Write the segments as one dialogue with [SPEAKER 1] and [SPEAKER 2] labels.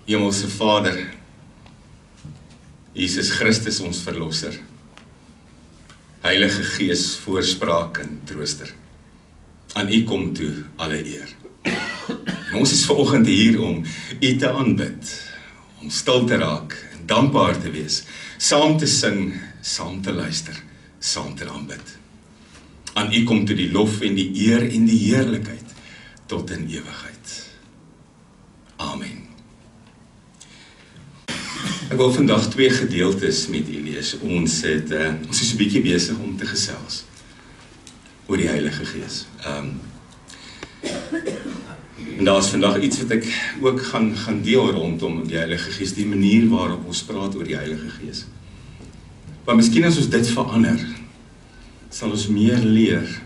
[SPEAKER 1] Hemelse Vader, Jesus Christus ons Verlosser, Heilige Gees, voorspraak en trooster, aan U kom toe alle eer. En ons is vanoggend hier om U te aanbid, om stil te raak en dankbaar te wees, saam te sing, saam te luister, saam te aanbid. Aan U kom toe die lof en die eer en die heerlikheid tot in ewigheid. Amen. Ek wil vandag 2 gedeeltes met u lees. Ons is 'n bietjie besig om te gesels oor die Heilige Gees. En daar is vandag iets wat ek ook gaan deel rondom die Heilige Gees, die manier waarop ons praat oor die Heilige Gees. Maar miskien as ons dit verander, sal ons meer leer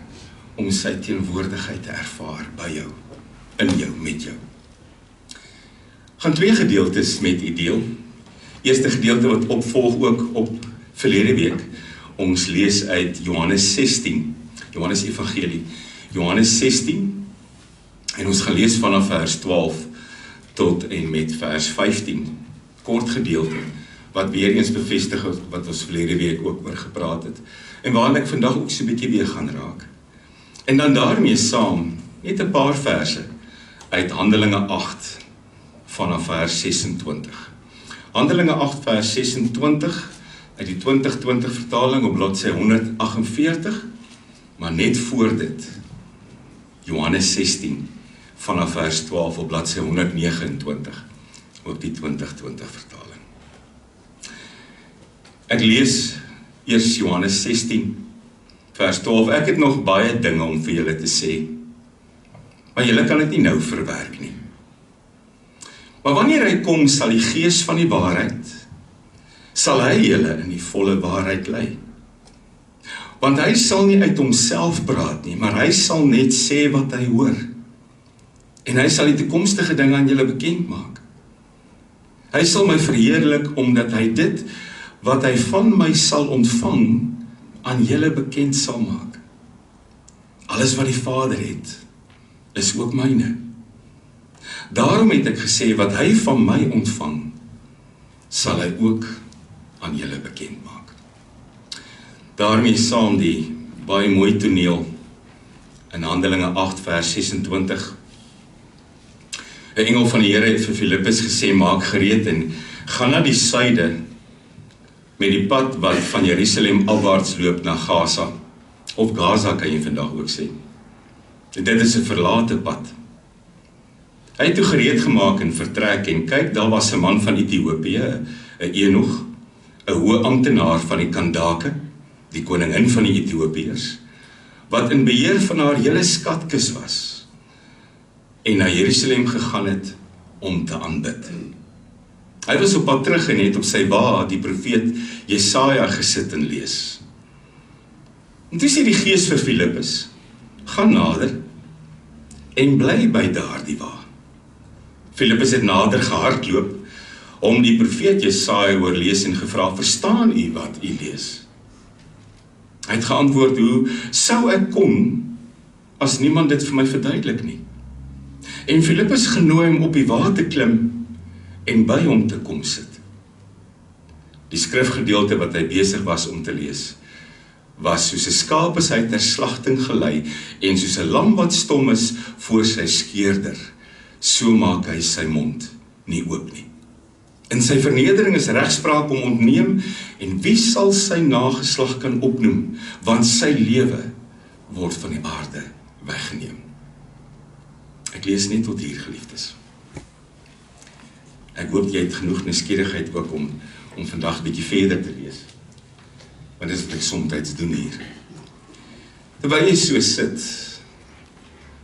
[SPEAKER 1] om sy teenwoordigheid te ervaar by jou, in jou, met jou. Gaan 2 gedeeltes met u deel. Eerste gedeelte wat opvolg ook op verlede week. Ons lees uit Johannes 16, Johannes Evangelie, Johannes 16, en ons gaan lees vanaf vers 12 tot en met vers 15. Kort gedeelte, wat weer eens bevestig wat ons verlede week ook oor gepraat het, en waarin ek vandag ook so 'n bietjie weer gaan raak. En dan daarmee saam, net 'n paar verse uit Handelinge 8, vanaf vers 26. Handelinge 8 vers 26, uit die 2020 vertaling op bladsy 148, maar net voor dit, Johannes 16, vanaf vers 12 op bladsy 129, op die 2020 vertaling. Ek lees eers Johannes 16, vers 12, ek het nog baie dinge om vir julle te sê, maar julle kan dit nie nou verwerk nie. Maar wanneer hy kom, sal die Gees van die waarheid, sal hy julle in die volle waarheid lei. Want hy sal nie uit homself praat nie, maar hy sal net sê wat hy hoor. En hy sal die toekomstige dinge aan julle bekend maak. Hy sal my verheerlik, omdat hy dit, wat hy van my sal ontvang, aan julle bekend sal maak. Alles wat die Vader het, is ook myne. Daarom het ek gesê, wat hy van my ontvang, sal hy ook aan julle bekend maak. Daarmee saam die baie mooi toneel in Handelinge 8 vers 26. 'n Engel van die Here het vir Filippus gesê, maak gereed en gaan na die suide met die pad wat van Jerusalem afwaarts loop na Gaza. Of Gaza kan jy vandag ook sê. En dit is 'n verlate pad. Hy het toe gereed gemaak en vertrek en kyk, daar was 'n man van Ethiopië, 'n Enoch, 'n hoë amptenaar van die Kandake, die koningin van die Ethiopiërs, wat in beheer van haar hele skatkis was, en na Jerusalem gegaan het om te aanbid. Hy was op pad terug en het op sy wa die profeet Jesaja gesit en lees. En toe sê die Gees vir Filippus, gaan nader en bly by daardie wa. Filippus het nader gehardloop om die profeet Jesaja hoor lees en gevra, verstaan u wat u lees? Hy het geantwoord, hoe sou ek kon as niemand dit vir my verduidelik nie? En Filippus genooi hom op die wa te klim en by hom te kom sit. Die skrifgedeelte wat hy besig was om te lees, was soos 'n skaap is hy ter slagting gelei, en soos 'n lam wat stom is voor sy skeerder, so maak hy sy mond nie oop nie. In sy vernedering is regspraak om ontneem, en wie sal sy nageslag kan opnoem, want sy lewe word van die aarde weggeneem. Ek lees net tot hier, geliefdes. Ek hoop jy het genoeg nuuskierigheid ook om vandag 'n bietjie verder te lees. Want dit is wat ek soms doen hier. Terwyl jy so sit,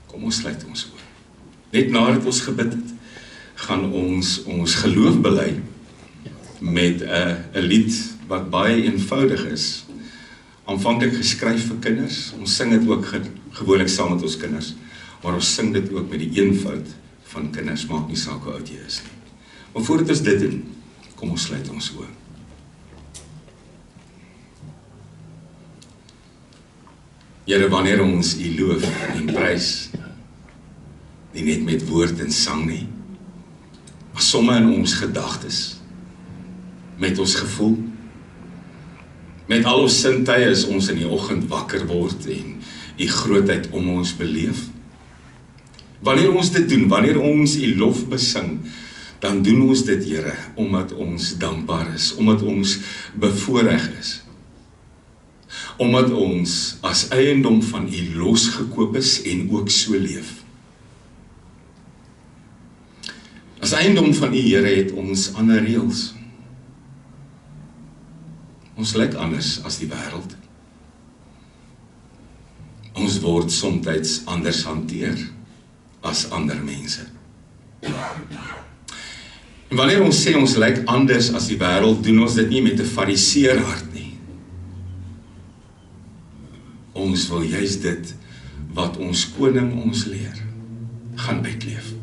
[SPEAKER 1] kom ons sluit ons oë. Net nadat ons gebid het, gaan ons geloof bely met 'n lied wat baie eenvoudig is. Aanvanklik geskryf vir kinders. Ons sing dit ook gewoonlik saam met ons kinders, maar ons sing dit ook met die eenvoud van kinders, maak nie saak hoe oud jy is nie. Maar voordat ons dit doen, kom ons sluit ons oë. Here, wanneer ons U loof en prys, nie net met woord en sang nie, maar somme in ons gedagtes, met ons gevoel, met al ons sintuie as ons in die oggend wakker word en die grootheid om ons beleef. Wanneer ons dit doen, wanneer ons U lof besing, dan doen ons dit, Here, omdat ons dankbaar is, omdat ons bevoorreg is, omdat ons as eiendom van U losgekoop is en ook so leef. As eiendom van U, Here, het ons ander reëls. Ons lyk anders as die wêreld. Ons word soms anders hanteer as ander mense. En wanneer ons sê ons lyk anders as die wêreld, doen ons dit nie met 'n fariseer hart nie. Ons wil juist dit wat ons koning ons leer, gaan uitleef.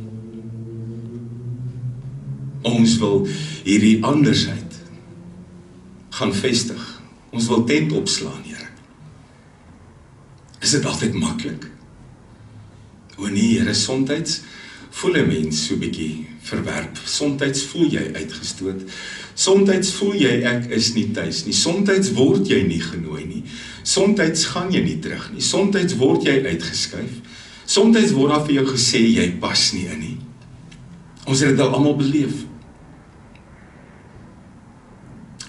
[SPEAKER 1] Ons wil hierdie andersheid gaan vestig. Ons wil tent opslaan, Here. Is dit altyd maklik? O nee, Here, soms voel 'n mens so bietjie verwerp. Soms voel jy uitgestoot. Soms voel jy ek is nie tuis nie. Soms word jy nie genooi nie. Soms gaan jy nie terug nie. Soms word jy uitgeskuif. Soms word daar vir jou gesê jy pas nie in nie. Ons het dit al almal beleef.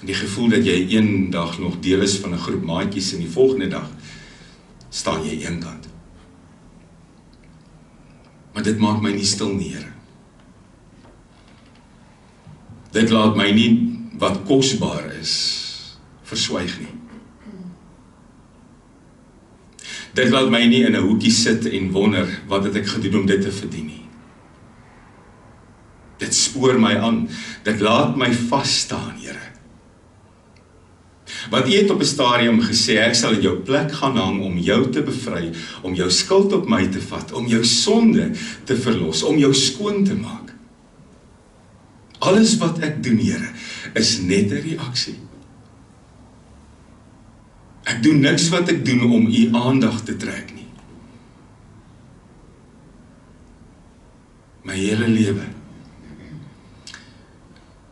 [SPEAKER 1] Die gevoel dat jy een dag nog deel is van 'n groep maatjies en die volgende dag staan jy eenkant. Maar dit maak my nie stil nie, Here. Dit laat my nie wat kosbaar is verswyg nie. Dit laat my nie in 'n hoekie sit en wonder wat het ek gedoen om dit te verdien nie. Dit spoor my aan. Dit laat my vas staan, Here. Want U het op 'n stadium gesê, ek sal in jou plek gaan hang om jou te bevry, om jou skuld op my te vat, om jou sonde te verlos, om jou skoon te maak. Alles wat ek doen, Here, is net 'n reaksie. Ek doen niks wat ek doen om U aandag te trek nie. My hele lewe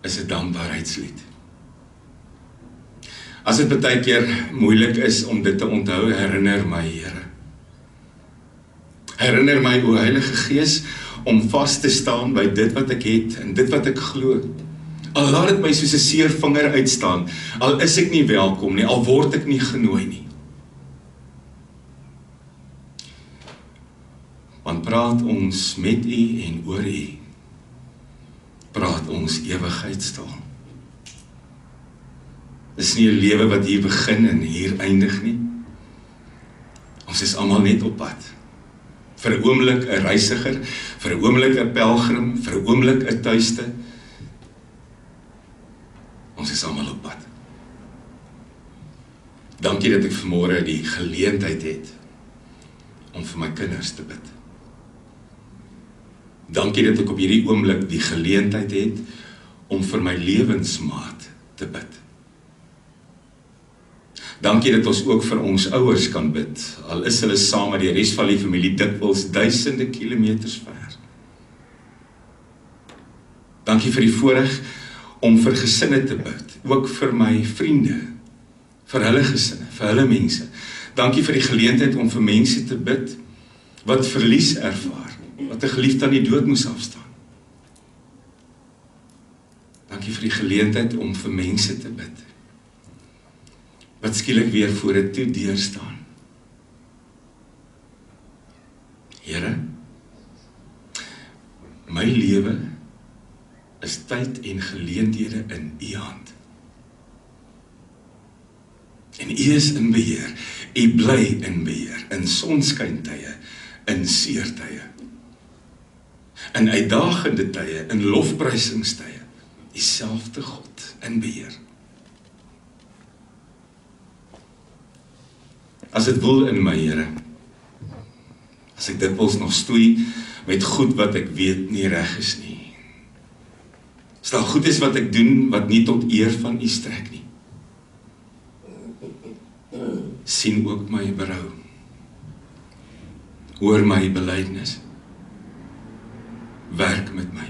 [SPEAKER 1] is 'n dankbaarheidslied. As dit baie keer moeilik is om dit te onthou, herinner my, Here. Herinner my, o Heilige Gees, om vas te staan by dit wat ek het en dit wat ek glo. Al laat dit my soos 'n seer vinger uitstaan, al is ek nie welkom nie, al word ek nie genooi nie. Want praat ons met U en oor U, praat ons ewigheidstaal. Dis nie 'n lewe wat hier begin en hier eindig nie. Ons is almal net op pad. Vir 'n oomblik 'n reisiger, vir 'n oomblik 'n pelgrim, vir 'n oomblik 'n tuiste. Ons is almal op pad. Dankie dat ek vanmôre die geleentheid het om vir my kinders te bid. Dankie dat ek op hierdie oomblik die geleentheid het om vir my lewensmaat te bid. Dankie dat ons ook vir ons ouers kan bid, al is hulle saam met die res van die familie dikwels duisende kilometers ver. Dankie vir die voorreg om vir gesinne te bid, ook vir my vriende, vir hulle gesinne, vir hulle mense. Dankie vir die geleentheid om vir mense te bid wat verlies ervaar, wat 'n geliefde aan die dood moes afstaan. Dankie vir die geleentheid om vir mense te bid wat skielik weer voor dit toe deurstaan. Here, my lewe is tyd en geleenthede in U hand. En U is in beheer. U bly in beheer, in sonskyntye, in seertye, in uitdagende tye, in lofprysingstye, dieselfde God in beheer. As dit wil in my, Here, as ek dikwels nog stoei met goed wat ek weet nie reg is nie, as daar goed is wat ek doen wat nie tot eer van U strek nie, sien ook my berou, hoor my belydenis, werk met my,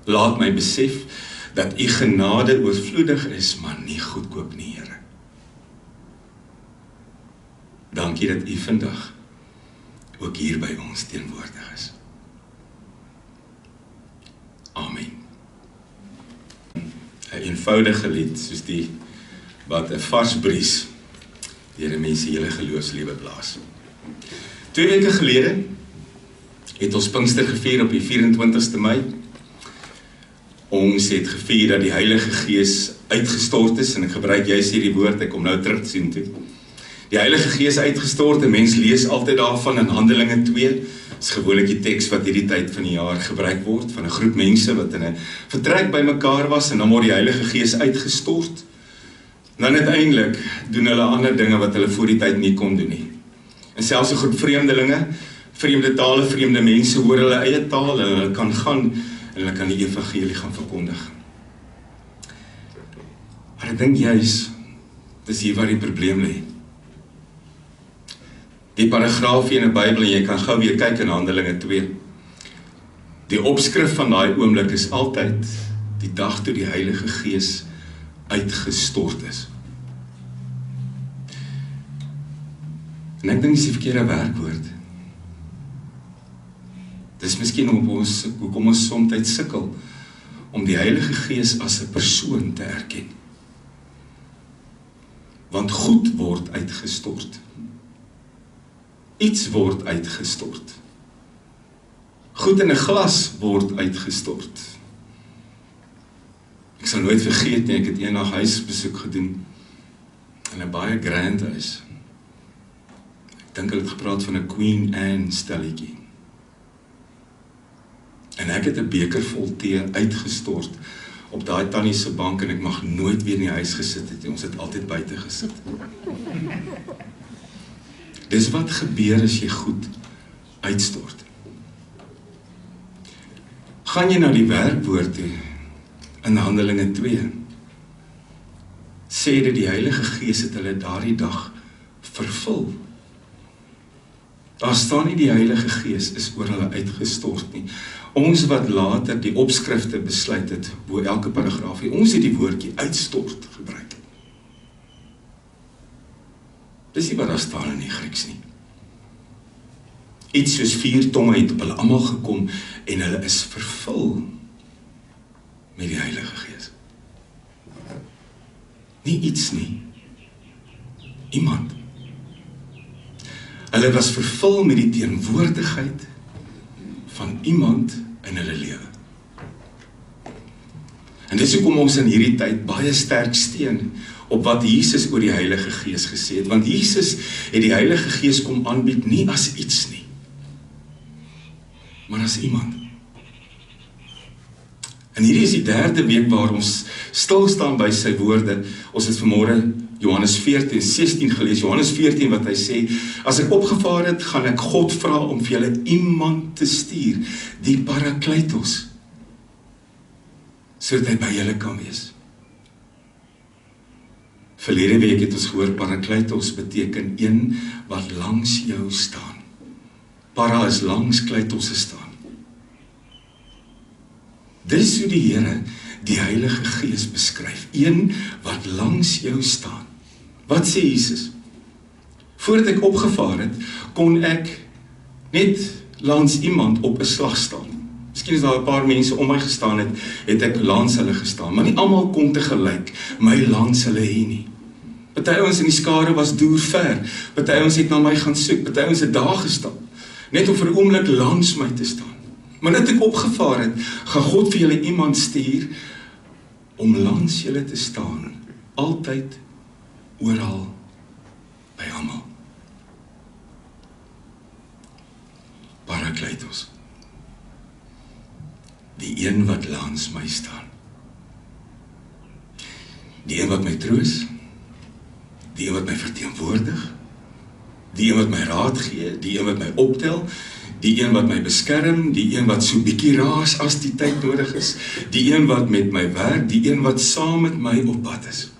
[SPEAKER 1] Laat my besef dat u genade oorvloedig is, maar nie goedkoop nie, Here. Dankie dat u vandag ook hier by ons teenwoordig is. Amen. 'n eenvoudige lied, soos die wat 'n vars bries deur 'n mens se hele geloofslewe blaas. 2 weke gelede het ons Pinkster gevier op die 24ste Mei. Ons het gevier dat die Heilige Gees uitgestort is, en ek gebruik juist hierdie woord, ek kom nou terug sien toe. Die Heilige Gees uitgestort, en mens lees altyd daarvan in Handelinge 2, is gewoonlik die teks wat hierdie tyd van die jaar gebruik word, van 'n groep mense wat in 'n vertrek by mekaar was, en dan word die Heilige Gees uitgestort. En dan uiteindelik doen hulle ander dinge wat hulle voor die tyd nie kon doen nie. En selfs 'n groep vreemdelinge, vreemde tale, vreemde mense, hoor hulle eie taal, en hulle kan gaan, en hulle kan die evangelie gaan verkondig. Maar ek dink juis, dis hier waar die probleem lê. Die paragraafie in die Bybel, en jy kan gou weer kyk in Handelinge 2. Die opskrif van daai oomblik is altyd die dag toe die Heilige Gees uitgestort is. En ek dink dis die verkeerde werkwoord. Dis miskien hoekom ons soms sukkel om die Heilige Gees as 'n persoon te erken. Want goed word uitgestort. Iets word uitgestort. Goed in 'n glas word uitgestort. Ek sal nooit vergeet nie, ek het eendag huisbesoek gedoen in 'n baie grand huis. Ek dink hulle het gepraat van 'n Queen Anne stelletjie. En ek het 'n beker vol tee uitgestort op daai tannie se bank, en ek mag nooit weer in die huis gesit het nie. Ons het altyd buite gesit. Dis wat gebeur as jy goed uitstort. Gaan jy na die werkwoord toe in Handelinge 2, sê dit die Heilige Gees het hulle daardie dag vervul. Daar staan nie die Heilige Gees is oor hulle uitgestort nie. Ons wat later die opskrifte besluit het, bo elke paragraafie, ons het die woordjie uitstort gebruik. Dis nie wat daar staan in die Grieks nie. Iets soos 4 tonge het op hulle almal gekom, en hulle is vervul met die Heilige Gees. Nie iets nie. Iemand. Hulle was vervul met die teenwoordigheid van iemand in hulle lewe. En dis hoekom ons in hierdie tyd baie sterk steun op wat Jesus oor die Heilige Gees gesê het, want Jesus het die Heilige Gees kom aanbied nie as iets nie, maar as iemand. En hierdie is die 3de week waar ons stil staan by sy woorde. Ons het vanmôre Johannes 14:16 gelees, Johannes 14 wat hy sê, as ek opgevaar het, gaan ek God vra om vir julle iemand te stuur, die Parakletos, sodat hy by julle kan wees. Verlede week het ons gehoor, Parakletos beteken een wat langs jou staan. Para is langs, kleitos is staan. Dis hoe die Here die Heilige Gees beskryf, een wat langs jou staan. Wat sê Jesus? Voordat ek opgevaar het, kon ek net langs iemand op 'n slag staan. Miskien is daar 'n paar mense om my gestaan het, het ek langs hulle gestaan, maar nie almal kon tegelyk my langs hulle hê nie. Party ouens in die skare was deur ver, party ouens het na my gaan soek, party ouens het daar gestaan, net om vir 'n oomblik langs my te staan. Maar net ek opgevaar het, gaan God vir julle iemand stuur om langs julle te staan, altyd, oral, by almal. Parakletos. Die een wat langs my staan. Die een wat my troos, die een wat my verteenwoordig, die een wat my raad gee, die een wat my optel, die een wat my beskerm, die een wat so bietjie raas as die tyd nodig is, die een wat met my werk, die een wat saam met my op pad is.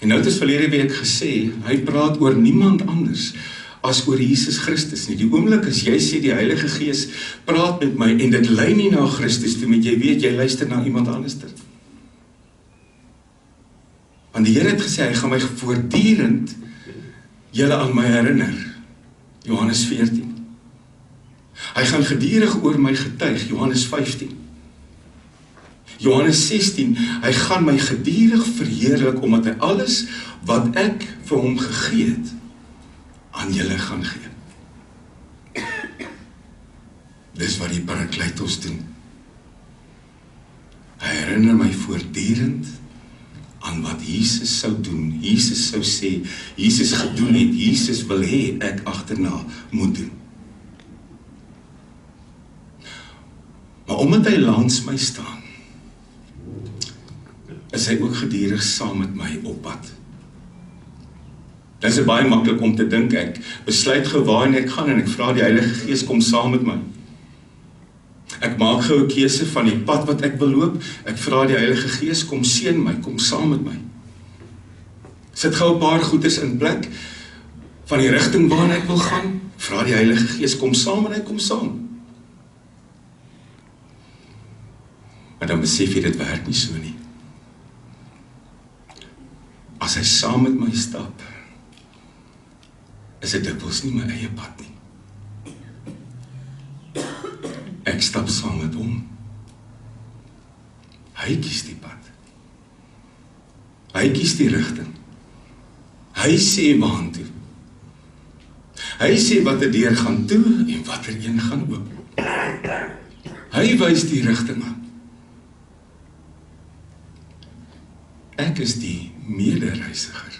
[SPEAKER 1] En nou het ons verlede week gesê, hy praat oor niemand anders as oor Jesus Christus nie. Die oomblik as jy sê die Heilige Gees praat met my en dit lei nie na Christus toe, moet jy weet, jy luister na iemand anders. Want die Here het gesê, hy gaan my voortdurend julle aan my herinner. Johannes 14. Hy gaan gedurig oor my getuig, Johannes 15. Johannes 16, hy gaan my gedurig verheerlik, omdat hy alles wat ek vir hom gegee het, aan julle gaan gee. Dis wat die Parakletos doen. Hy herinner my voortdurend aan wat Jesus sou doen, Jesus sou sê, Jesus gedoen het, Jesus wil hê ek agterna moet doen. Maar omdat hy langs my staan, is hy ook gedurig saam met my op pad. Dit is baie maklik om te dink, ek besluit gou waarheen ek gaan en ek vra die Heilige Gees kom saam met my. Ek maak gou 'n keuse van die pad wat ek wil loop, ek vra die Heilige Gees kom seën my, kom saam met my. Sit gou 'n paar goeders in plek van die rigting waarna ek wil gaan, vra die Heilige Gees kom saam en hy kom saam. Maar dan besef jy dit werk nie so nie. As hy saam met my stap, is dit dikwels nie my eie pad nie. Ek stap saam met hom. Hy kies die pad. Hy kies die rigting. Hy sê waartoe. Hy sê watter deur gaan toe en watter een gaan oop. Hy wys die rigting aan. Ek is die medereisiger.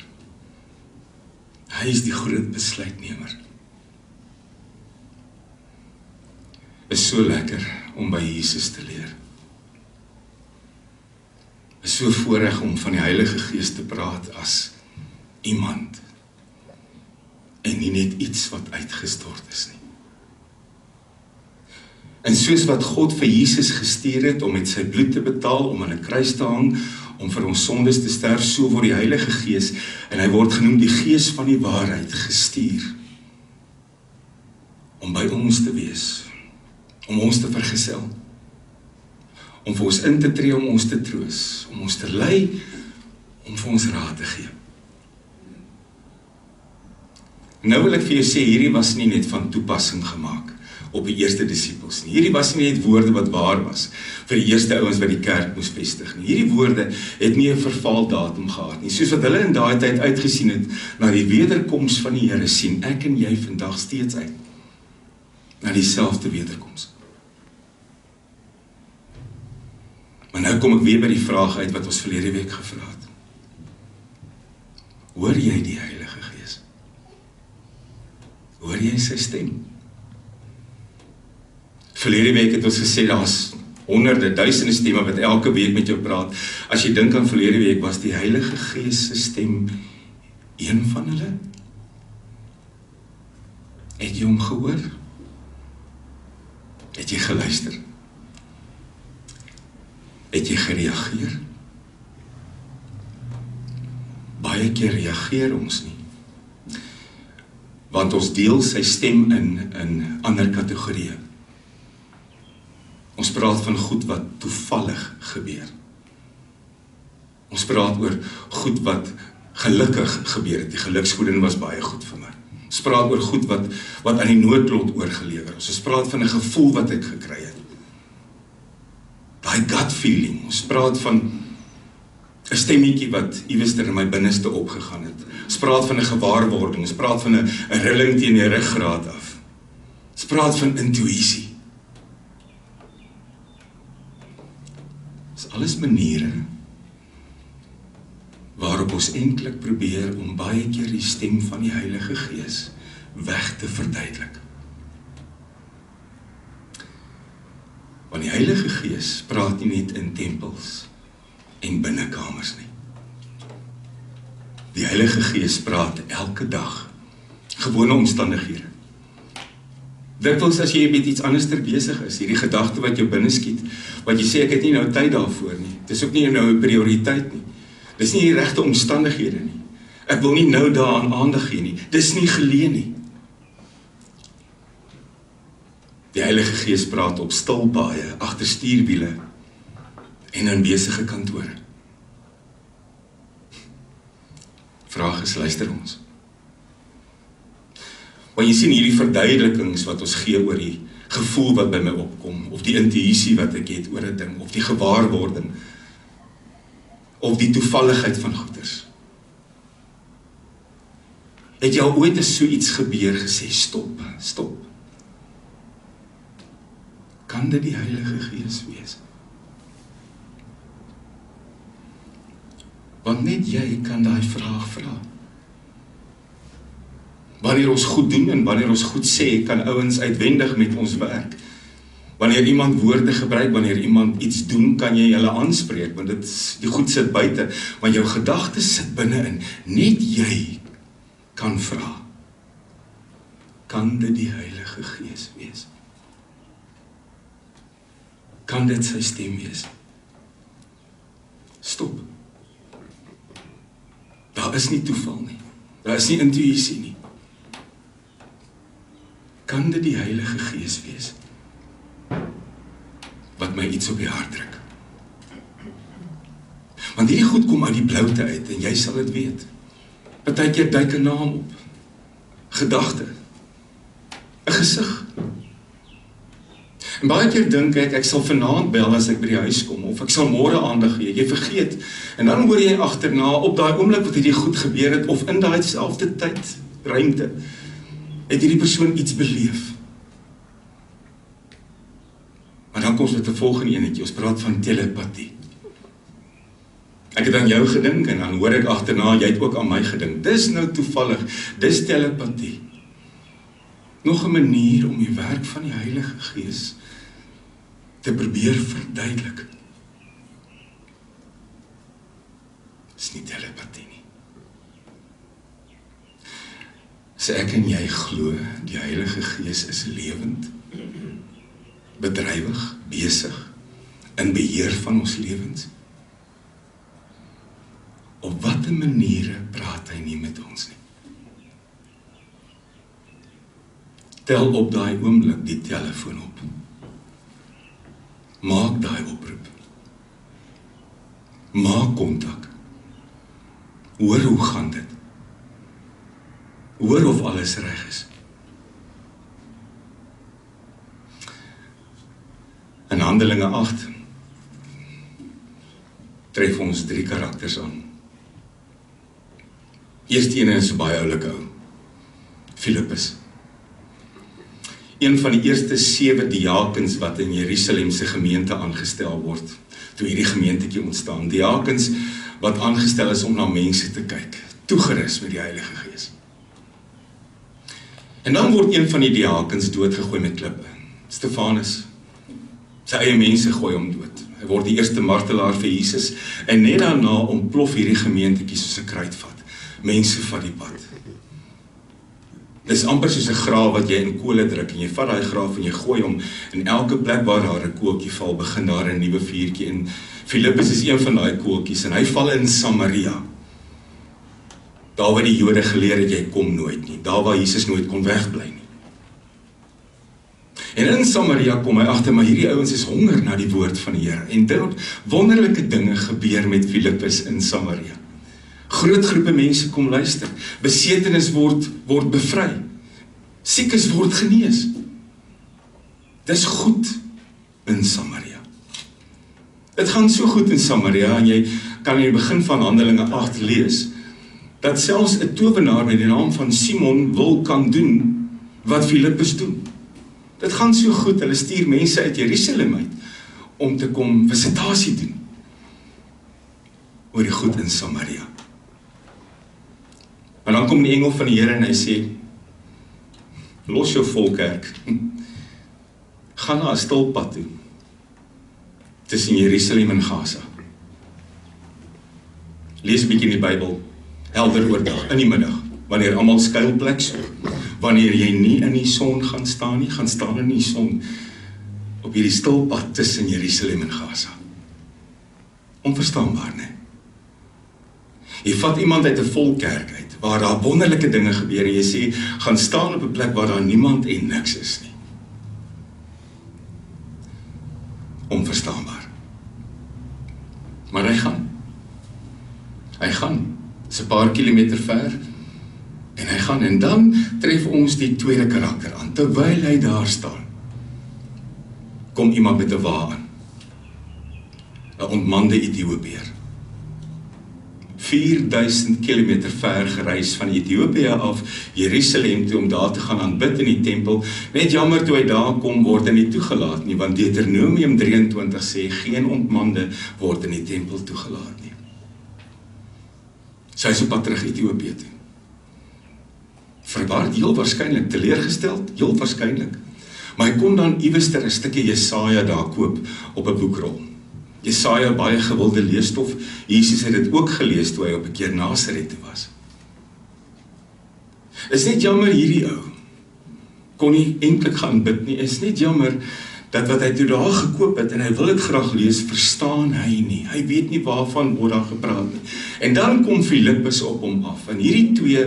[SPEAKER 1] Hy is die groot besluitnemer. Is so lekker om by Jesus te leer. Is so voorreg om van die Heilige Gees te praat as iemand en nie net iets wat uitgestort is nie. En soos wat God vir Jesus gestuur het om met sy bloed te betaal, om aan 'n kruis te hang, om vir ons sondes te sterf, so word die Heilige Gees, en hy word genoem die Gees van die waarheid, gestuur, om by ons te wees, om ons te vergesel, om vir ons in te tree, om ons te troos, om ons te lei, om vir ons raad te gee. Nou wil ek vir jou sê, hierdie was nie net van toepassing gemaak op die eerste disippels nie. Hierdie was nie net woorde wat waar was vir die eerste ouens wat die kerk moes vestig nie. Hierdie woorde het nie 'n vervaldatum gehad nie. Soos wat hulle in daai tyd uitgesien het na die wederkoms van die Here, sien ek en jy vandag steeds uit na dieselfde wederkoms. Maar nou kom ek weer by die vraag uit wat ons verlede week gevra het. Hoor jy die Heilige Gees? Hoor jy sy stem? Verlede week het ons gesê, daar's honderde, duisende stemme wat elke week met jou praat. As jy dink aan verlede week, was die Heilige Gees se stem een van hulle? Het jy hom gehoor? Het jy geluister? Het jy gereageer? Baie keer reageer ons nie. Want ons deel sy stem in ander kategorieë. Ons praat van goed wat toevallig gebeur. Ons praat oor goed wat gelukkig gebeur het. Die geluksgoeding was baie goed vir my. Ons praat oor goed wat aan die noodlot oorgelewer is. Ons praat van 'n gevoel wat ek gekry het. Daai gut feeling. Ons praat van 'n stemmetjie wat iewester in my binneste opgegaan het. Ons praat van 'n gewaarwording. Ons praat van 'n rilling teen die ruggraat af. Ons praat van intuïsie. Alles maniere waarop ons eintlik probeer om baie keer die stem van die Heilige Gees weg te verduidelik. Want die Heilige Gees praat nie net in tempels en binnekamers nie. Die Heilige Gees praat elke dag, gewone omstandighede. Dikwels as jy met iets anders ter besig is, hierdie gedagte wat jou binne skiet, wat jy sê ek het nie nou tyd daarvoor nie. Dis ook nie nou 'n prioriteit nie. Dis nie die regte omstandighede nie. Ek wil nie nou daaraan aandag gee nie. Dis nie geleë nie. Die Heilige Gees praat op stil paaie, agter stuurwiele en in besige kantore. Vraag is, luister ons. Want jy sien hierdie verduidelikings wat ons gee oor die gevoel wat by my opkom, of die intuïsie wat ek het oor 'n ding, of die gewaarwording, of die toevalligheid van goeders. Het jy al ooit eens so iets gebeur gesê, stop. Kan dit die Heilige Gees wees? Want net jy kan daai vraag vra. Wanneer ons goed doen en wanneer ons goed sê, kan ouens uitwendig met ons werk. Wanneer iemand woorde gebruik, wanneer iemand iets doen, kan jy hulle aanspreek, want die goed sit buite, want jou gedagtes sit binne-in. Net jy kan vra. Kan dit die Heilige Gees wees? Kan dit sy stem wees? Stop. Daar is nie toeval nie. Daar is nie intuïsie nie. Kan dit die Heilige Gees wees? Wat my iets op die hart druk. Want hierdie goed kom uit die bloute uit, en jy sal dit weet. Partykeer duik 'n naam op. Gedagte. 'n gesig. En baie keer dink ek sal vanaand bel as ek by die huis kom, of ek sal môre aandag gee, jy vergeet, en dan hoor jy agterna, op daai oomblik wat hierdie goed gebeur het, of in daai selfde tyd, ruimte, het hierdie persoon iets beleef. Maar dan kom ons met 'n volgende enetjie, ons praat van telepatie. Ek het aan jou gedink, en dan hoor ek agterna, jy het ook aan my gedink. Dis nou toevallig, dis telepatie. Nog 'n manier om die werk van die Heilige Gees te probeer verduidelik. Dis nie telepatie nie. As ek en jy glo, die Heilige Gees is lewend, bedrywig, besig, in beheer van ons lewens. Op watter maniere praat hy nie met ons nie? Tel op daai oomblik die telefoon op. Maak daai oproep. Maak kontak. Hoor hoe gaan dit? Hoor of alles reg is. In Handelinge 8 tref ons 3 karakters aan. Eerste een is 'n baie oulike ou. Filippus. Een van die eerste 7 diakens wat in Jerusalem se gemeente aangestel word, toe hierdie gemeentetjie ontstaan. Diakens wat aangestel is om na mense te kyk, toegerus met die Heilige Gees. En dan word een van die diakens doodgegooi met klippe. Stefanus. Sy eie mense gooi hom dood. Hy word die eerste martelaar vir Jesus, en net daarna ontplof hierdie gemeentetjie soos 'n kruitvat. Mense vat die pad. Dis amper soos 'n graaf wat jy in kole druk, en jy vat daai graaf en jy gooi hom, en elke plek waar daar 'n koeltjie val, begin daar 'n nuwe vuurtjie, en Filippus is een van daai koeltjies, en hy val in Samaria. Daar waar die Jode geleer het, jy kom nooit nie, daar waar Jesus nooit kon wegbly nie. En in Samaria kom hy agter, maar hierdie ouens is honger na die woord van die Here, en dit wonderlike dinge gebeur met Filippus in Samaria. Groot groepe mense kom luister, besetenis word bevry, siekes word genees. Dis goed in Samaria. Dit gaan so goed in Samaria, en jy kan in die begin van Handelinge 8 lees, dat selfs 'n towenaar met die naam van Simon kan doen wat Filippus doen. Dit gaan so goed, hulle stuur mense uit Jerusalem uit, om te kom visitasie doen, oor die goed in Samaria. En dan kom die engel van die Here en hy sê, los jou volkerk, gaan na 'n stil pad toe, tussen Jerusalem en Gaza. Lees 'n bietjie in die Bybel, helder oordag, in die middag, wanneer almal skuilplek soek, wanneer jy nie in die son gaan staan nie, gaan staan in die son, op hierdie stil pad tussen Jerusalem en Gaza. Onverstaanbaar, né? Jy vat iemand uit 'n volkerk uit, waar daar wonderlike dinge gebeur, en jy sê, gaan staan op 'n plek waar daar niemand en niks is nie. onverstaanbaar. Maar hy gaan. Hy gaan. Dit is 'n paar kilometer ver. En hy gaan, en dan tref ons die tweede karakter aan. Terwyl hy daar staan, kom iemand met 'n wa aan. 'n ontmande Ethiopiër. 4000 kilometer ver gereis van Ethiopië af, Jerusalem toe, om daar te gaan aanbid in die tempel. Net jammer, toe hy daar kom, word hy nie toegelaat nie, want Deuteronomium 23 sê, geen ontmande word in die tempel toegelaat nie. So hy is op pad terug Ethiopië toe. Verward, heel waarskynlik, teleurgesteld, heel waarskynlik. Maar hy kon dan iewers 'n stukkie Jesaja daar koop op 'n boekrol. Jesaja, baie gewilde leesstof. Jesus het dit ook gelees toe hy op 'n keer Nasaret toe was. Is net jammer, hierdie ou kon nie eintlik gaan bid nie. Is net jammer dat wat hy toe daar gekoop het, en hy wil dit graag lees, verstaan hy nie. Hy weet nie waarvan word daar gepraat nie. En dan kom Filippus op hom af, en hierdie twee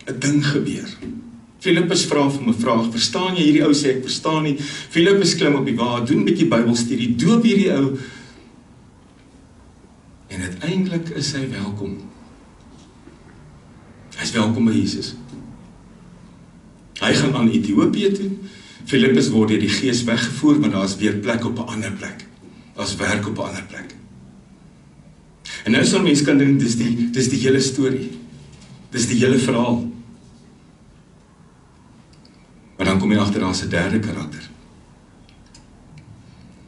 [SPEAKER 1] 'n ding gebeur. Filippus vra vir 'n vraag, verstaan jy? Hierdie ou sê, ek verstaan nie. Filippus klim op die wa, doen 'n bietjie Bybelstudie, doop hierdie ou, en uiteindelik is hy welkom. Hy is welkom by Jesus. Hy gaan aan Ethiopië toe. Filippus word deur die Gees weggevoer, maar daar is weer plek op 'n ander plek. Daar is werk op 'n ander plek. En nou sal mense kan dink, dis die hele storie. Dis die hele verhaal. Maar dan kom jy agter, daar's 'n derde karakter.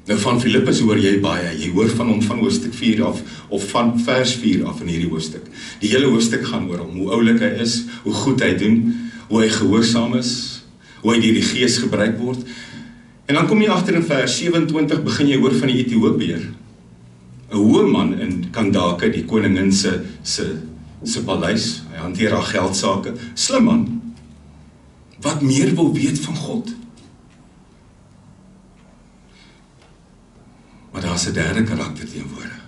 [SPEAKER 1] Nou van Filippus hoor jy baie, jy hoor van hom van hoofstuk 4 af, of van vers 4 af in hierdie hoofstuk. Die hele hoofstuk gaan oor hom, hoe oulik hy is, hoe goed hy doen, hoe hy gehoorsaam is, hoe hy deur die Gees gebruik word. En dan kom jy agter in vers 27, begin jy hoor van die Ethiopiër, 'n hoë man in Kandake, die koningin se paleis. Hy hanteer haar geldsake, slim man, wat meer wil weet van God. Maar daar's 'n derde karakter teenwoordig.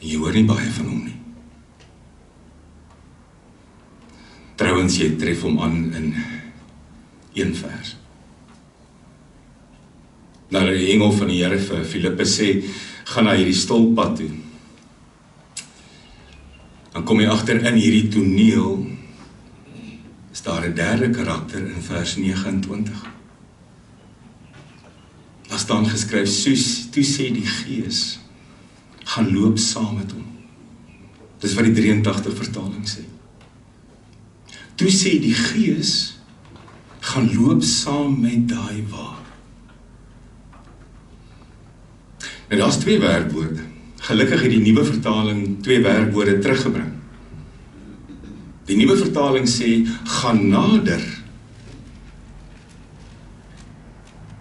[SPEAKER 1] En jy hoor nie baie van hom nie. Trouwens, jy tref hom aan in een vers. Nou, die engel van die Here vir Filippus sê, gaan na hierdie stolpad toe. Dan kom jy agter in hierdie toneel, is daar 'n derde karakter in vers 29. Daar staan geskryf, toe sê die Gees, gaan loop saam met hom. Dis wat die 83 vertaling sê. Toe sê die Gees, gaan loop saam met daai wa. Nou, daar's twee werkwoorde. Gelukkig het die nuwe vertaling twee werkwoorde teruggebring. Die nuwe vertaling sê, gaan nader,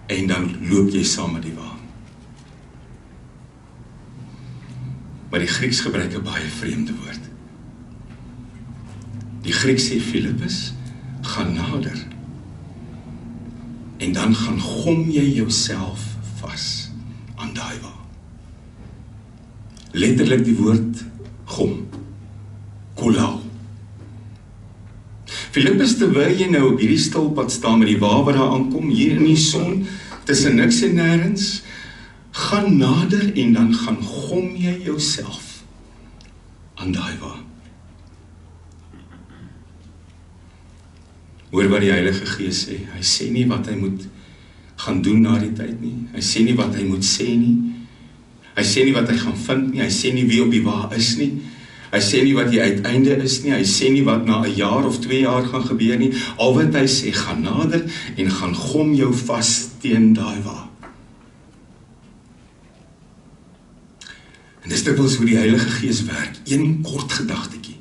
[SPEAKER 1] en dan loop jy saam met die wa. Maar die Grieks gebruik 'n baie vreemde woord. Die Grieks sê, Filippus, gaan nader, en dan gaan gom jy jouself vas aan daai wa. Letterlik die woord gom, kolau. Filippus, terwyl jy nou op hierdie stulpad staan met die wa wat daar aankom, hier in die son, tussen niks en nêrens, gaan nader en dan gaan gom jy jouself aan daai wa. Hoor wat die Heilige Gees sê. Hy sê nie wat hy moet gaan doen na die tyd nie. Hy sê nie wat hy moet sê nie. Hy sê nie wat hy gaan vind nie. Hy sê nie wie op die wa is nie. Hy sê nie wat die uiteinde is nie. Hy sê nie wat na 'n jaar of 2 jaar gaan gebeur nie. Al wat hy sê, gaan nader en gaan gom jou vas teen daai wa. En dis dikwels hoe die Heilige Gees werk. Een kort gedagtetjie.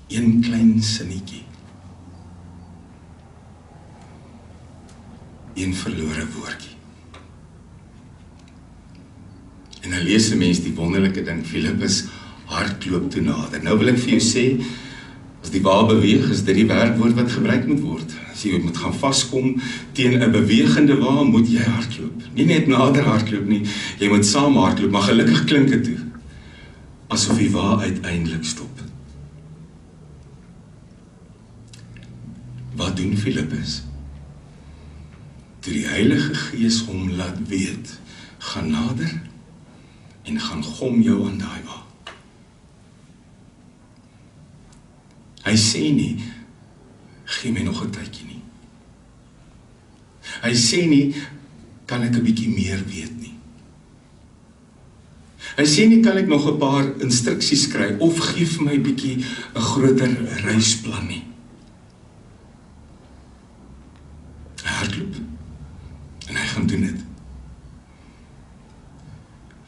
[SPEAKER 1] Een klein sinnetjie. Een verlore woordjie. En dan lees 'n mens die wonderlike ding, Filippus hardloop toe nader. Nou wil ek vir jou sê, as die wa beweeg, is dit die werkwoord wat gebruik moet word. As jy moet gaan vaskom teen 'n bewegende wa, moet jy hardloop. Nie net nader hardloop nie, jy moet saam hardloop, maar gelukkig klink dit toe, asof die wa uiteindelik stop. Wat doen Filippus? Toe die Heilige Gees hom laat weet, gaan nader en gaan gom jou aan daai wa. Hy sê nie, gee my nog 'n tydjie nie. Hy sê nie, kan ek 'n bietjie meer weet nie. Hy sê nie, kan ek nog 'n paar instruksies kry, of gee vir my bietjie 'n groter reisplan nie. Hy hardloop, en hy gaan doen dit.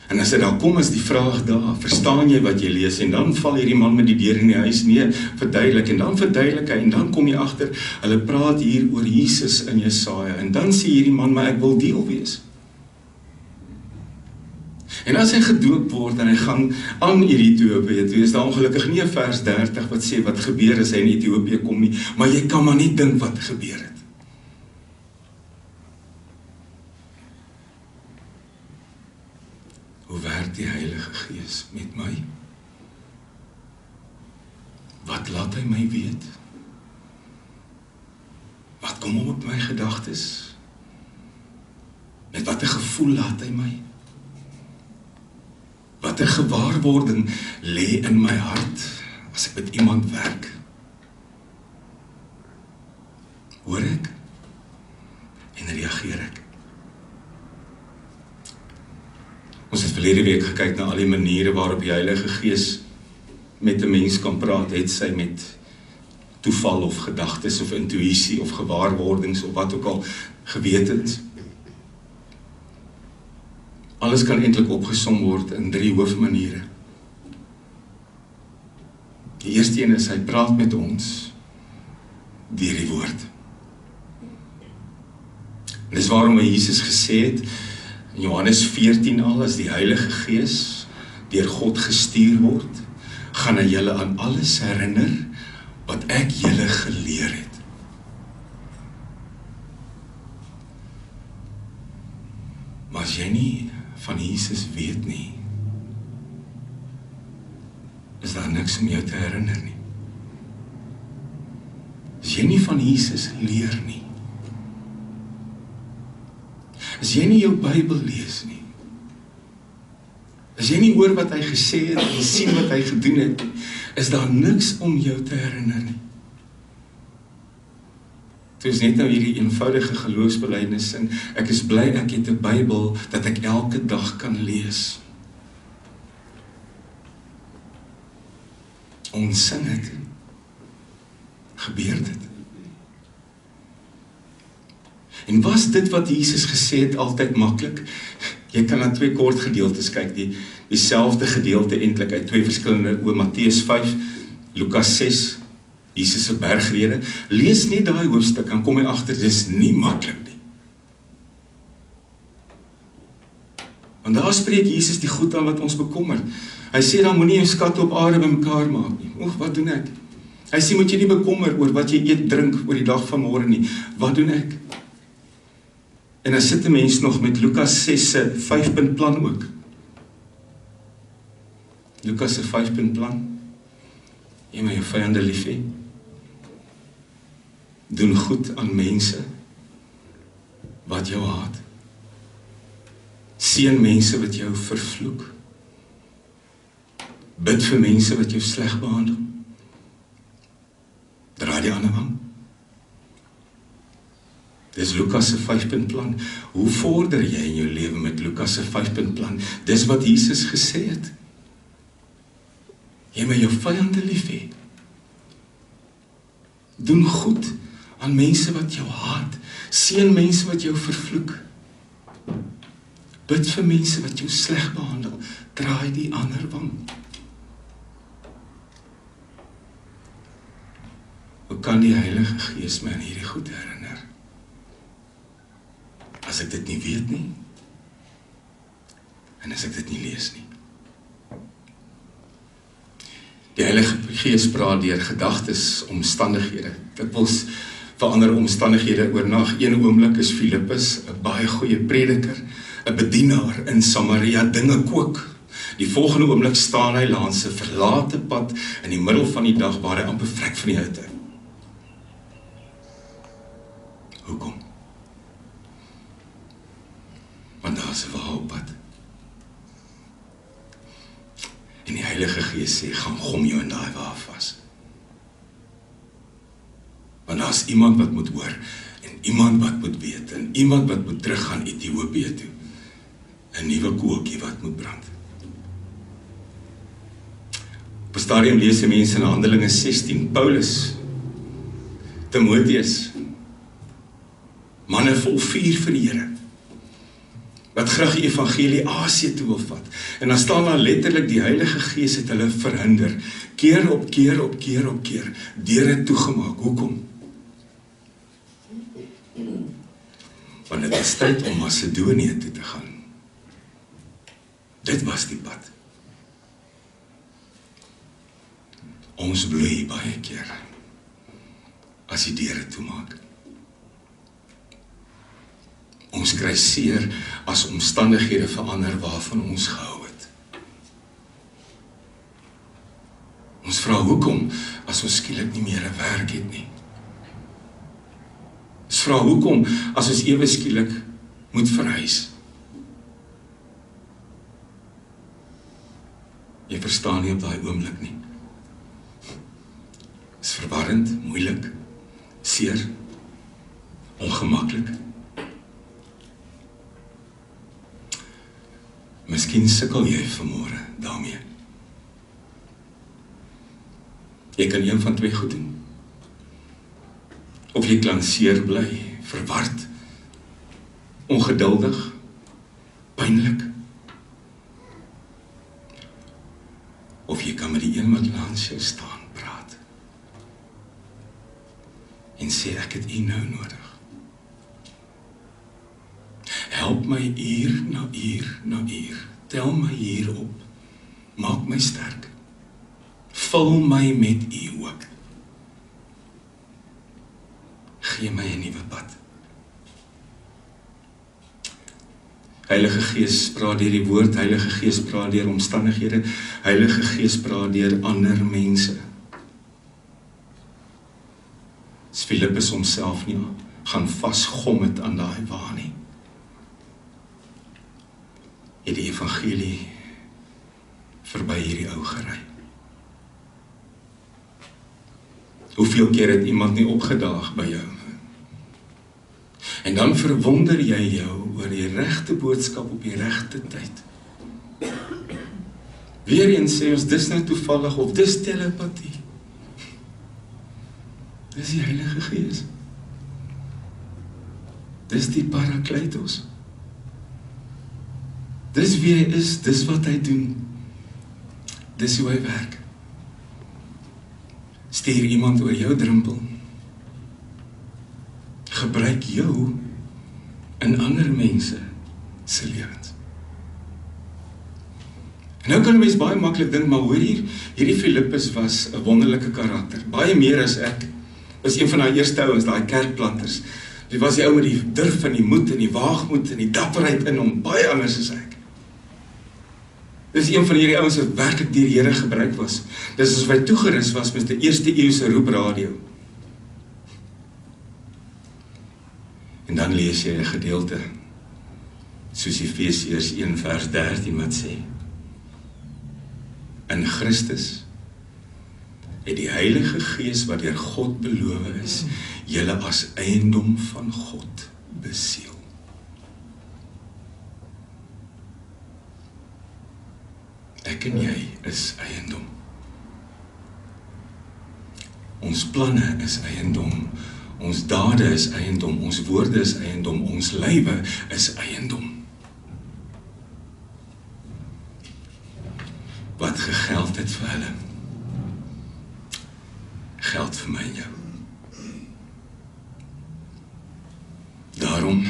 [SPEAKER 1] En as dit dan kom, is die vraag daar, verstaan jy wat jy lees? En dan val hierdie man met die deur in die huis, nee, verduidelik, en dan verduidelik hy, en dan kom jy agter, hulle praat hier oor Jesus in Jesaja, en dan sê hierdie man, maar ek wil deel wees. En as hy gedoop word, en hy gaan aan Ethiopië toe, is daar ongelukkig nie 'n vers 30 wat sê, wat gebeur as hy in Ethiopië kom nie, maar jy kan maar nie dink wat gebeur het. Hoe werk die Heilige Gees met my? Wat laat hy my weet? Wat kom op my gedagtes? Met watter gevoel laat hy my? Watter gewaarwording lê in my hart as ek met iemand werk? Hoor ek en reageer ek? Ons het verlede week gekyk na al die maniere waarop die Heilige Gees met 'n mens kan praat, het sy met toeval of gedagtes of intuïsie of gewaarwordings of wat ook al gewetens. Alles kan eintlik opgesom word in 3 hoofmaniere. Die eerste een is, hy praat met ons deur die woord. En dis waarom Jesus gesê het, in Johannes 14 al, as die Heilige Gees deur God gestuur word, gaan hy julle aan alles herinner wat ek julle geleer het. Maar as jy nie van Jesus weet nie, is daar niks om jou te herinner nie. As jy nie van Jesus leer nie, as jy nie jou Bybel lees nie, as jy nie hoor wat hy gesê het en sien wat hy gedoen het, is daar niks om jou te herinner nie. Toe is net nou hierdie eenvoudige geloofsbelijdenis sing, ek is bly ek het 'n Bybel dat ek elke dag kan lees. Ons sing het, gebeur dit. En was dit wat Jesus gesê het altyd maklik? Jy kan na 2 kort gedeeltes kyk, dieselfde gedeelte eintlik uit 2 verskillende, Matteus 5, Lukas 6, Jesus se bergrede. Lees net daai hoofstuk, dan kom jy agter, dis nie maklik nie. Want daar spreek Jesus die goed aan wat ons bekommer. Hy sê, dan moenie jou skatte op aarde bymekaar maak nie. Oeg, wat doen ek? Hy sê, moet jy nie bekommer oor wat jy eet, drink oor die dag van môre nie. Wat doen ek? En dan sit 'n mens nog met Lukas 6 se 5-punt plan ook. Lukas se 5-punt plan. Jy moet jou vyande lief hê. Doen goed aan mense wat jou haat. Seën mense wat jou vervloek. Bid vir mense wat jou sleg behandel. Draai die ander wang. Dis Lukas se 5-punt plan. Hoe vorder jy in jou lewe met Lukas se 5-punt plan? Dis wat Jesus gesê het. Jy moet jou vyande lief hê. Doen goed aan mense wat jou haat. Seën mense wat jou vervloek. Bid vir mense wat jou sleg behandel. Draai die ander wang. Hoe kan die Heilige Gees my aan hierdie goed herinner? As ek dit nie weet nie, en as ek dit nie lees nie. Die Heilige Gees praat deur gedagtes, omstandighede. Dikwels verander omstandighede oornag. Een oomblik is Filippus 'n baie goeie prediker, 'n bedienaar in Samaria, dinge kook. Die volgende oomblik staan hy langs 'n verlate pad in die middel van die dag waar hy amper vrek van die hitte. Hoekom? Want daar is 'n waarpad. En die Heilige Gees sê, gaan gom jou in daai waar vas. Want daar is iemand wat moet hoor, en iemand wat moet weet, en iemand wat moet teruggaan Ethiopië toe. 'n Nuwe kookie wat moet brand. Op 'n stadium lees mense in Handelinge 16, Paulus, Timotheus, manne vol vuur vir die Here, wat graag die evangelie Asië toe wil vat. En dan staan daar letterlik, die Heilige Gees het hulle verhinder, keer op keer op keer op keer, deure toegemaak. Hoekom? Want dit is tyd om Macedonië toe te gaan. Dit was die pad. Ons bloei baie keer as die deure toemaak. Ons kry seer as omstandighede verander waarvan ons gehou het. Ons vra hoekom as ons skielik nie meer 'n werk het nie. Ons vra hoekom as ons ewe skielik moet verhuis. Jy verstaan nie op daai oomblik nie. Is verwarrend, moeilik, seer, ongemaklik. Miskien sukkel jy vanmôre daarmee. Jy kan een van twee goed doen. Of jy kan seer bly, verward, ongeduldig, pynlik. Of jy kan met die een wat langs jou staan praat. En sê, ek het U nou nodig. Help my uur na uur na uur. Tel my hier op. Maak my sterk. Vul my met U ook. Gee my 'n nuwe pad. Heilige Gees praat deur die woord, Heilige Gees praat deur omstandighede, Heilige Gees praat deur ander mense. As Filippus homself nie gaan vasgom het aan daai waar nie. Het die evangelie verby hierdie ou gery. Hoeveel keer het iemand nie opgedaag by jou? En dan verwonder jy jou oor die regte boodskap op die regte tyd. Weereens sê ons, dis nou toevallig of dis telepatie. Dis die Heilige Gees. Dis die Parakletos. Dis wie hy is, dis wat hy doen. Dis hoe hy werk. Stuur iemand oor jou drempel. Gebruik jou in ander mense se lewens. En nou kan 'n mens baie maklik dink, maar hoor hier, hierdie Filippus was 'n wonderlike karakter. Baie meer as ek. Was een van daai eerste ouens, daai kerkplanters. Dit was die ou met die durf en die moed en die waagmoed en die dapperheid in hom, baie anders as ek. Dis een van hierdie ouens wat werklik deur die Here gebruik was. Dis asof hy toegerus was met die eerste eeuse roepradio. En dan lees jy 'n gedeelte, soos Efesiërs 1 vers 13 wat sê, in Christus het die Heilige Gees wat deur God beloof is, julle as eiendom van God beseël. Ek en jy is eiendom. Ons planne is eiendom. Ons dade is eiendom, ons woorde is eiendom, ons lywe is eiendom. Wat gegeld het vir hulle, geld vir my en jou. Daarom,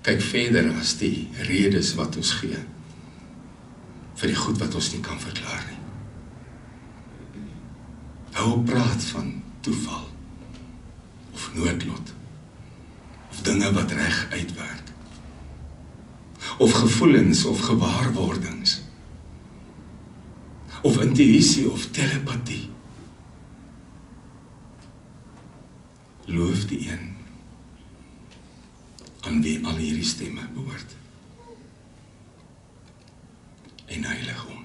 [SPEAKER 1] kyk verder as die redes wat ons gee, vir die goed wat ons nie kan verklaar nie. Hou op praat van toeval, of noodlot, of dinge wat reg uitwerk, of gevoelens, of gewaarwordings, of intuïsie, of telepatie. Loof die een aan wie al hierdie stemme behoort. En heilig hom.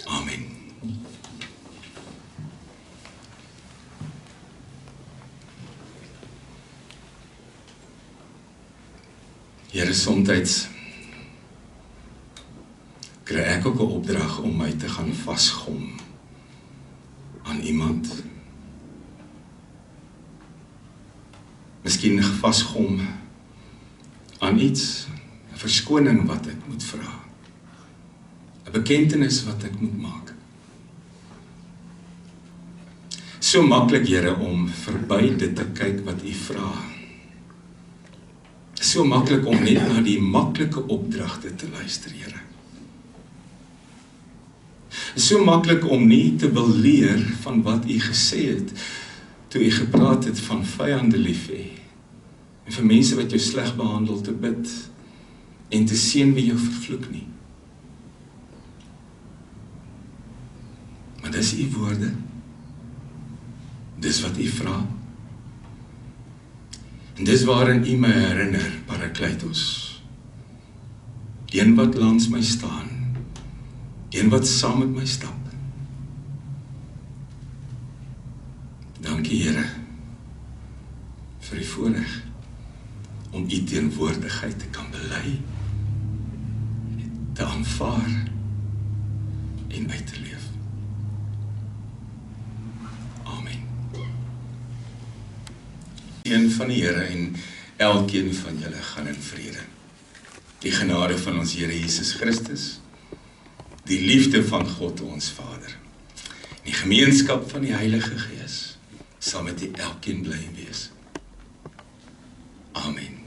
[SPEAKER 1] Amen. Here, somtyds kry ek ook 'n opdrag om my te gaan vasgom aan iemand. Miskien vasgom aan iets, 'n verskoning wat ek moet vra, 'n bekentenis wat ek moet maak. So maklik, Here, om verby dit te kyk wat U vra. So maklik om net na die maklike opdragte te luister, Here. So maklik om nie te wil leer van wat U gesê het, toe U gepraat het van vyande lief hê, en vir mense wat jou sleg behandel te bid, en te seën wie jou vervloek nie. Maar dis U woorde, dis wat U vra, en dis waarin U my herinner, Parakletos, een wat langs my staan, een wat saam met my stap. Dankie, Here, vir die voorreg om U teenwoordigheid te kan bely, te aanvaar en uit te leef. Amen. Een van die Here en elkeen van julle gaan in vrede. Die genade van ons Here Jesus Christus, die liefde van God ons Vader, en die gemeenskap van die Heilige Gees, sal met elkeen bly wees. Amen.